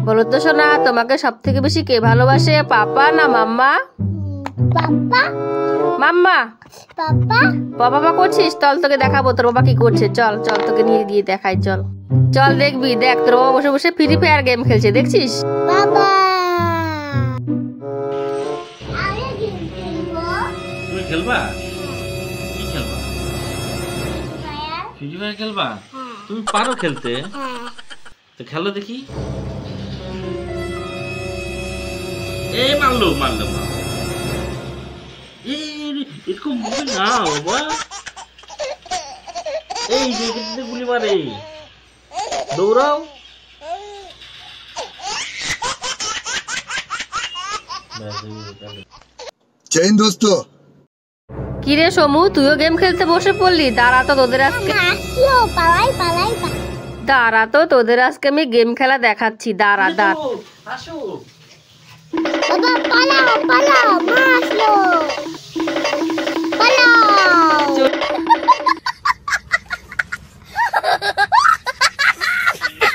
বলো তো সোনা, তোমাকে সব থেকে বেশি কে ভালোবাসে, পাপা না মাম্মা? পাপা। মাম্মা। পাপা। বাবা করছিস? চল তোকে দেখাবো তোর বাবা কি করছে। চল চল তোকে নিয়ে গিয়ে দেখাই। চল চল দেখবি, দেখ তোর বাবা বসে বসে ফ্রি ফায়ার গেম খেলছে, দেখছিস? বাবা তুমি খেলবা? কি খেলবা? ফ্রি ফায়ার খেলবা? তুমি পারো খেলতে? তো খেলো দেখি। এই মারলো মারলো এরকম গুলি না বাবা, এই যে গুলি মারে, দৌড়াও। জয় হিন্দ দোস্ত। কিরে সমু, তুইও গেম খেলতে বসে পড়লি? দাঁড়া তো তোদের আজকে আমি গেম খেলা দেখাচ্ছি। দাঁড়া দাঁড়া। আসো বাবা পালাও পালাও।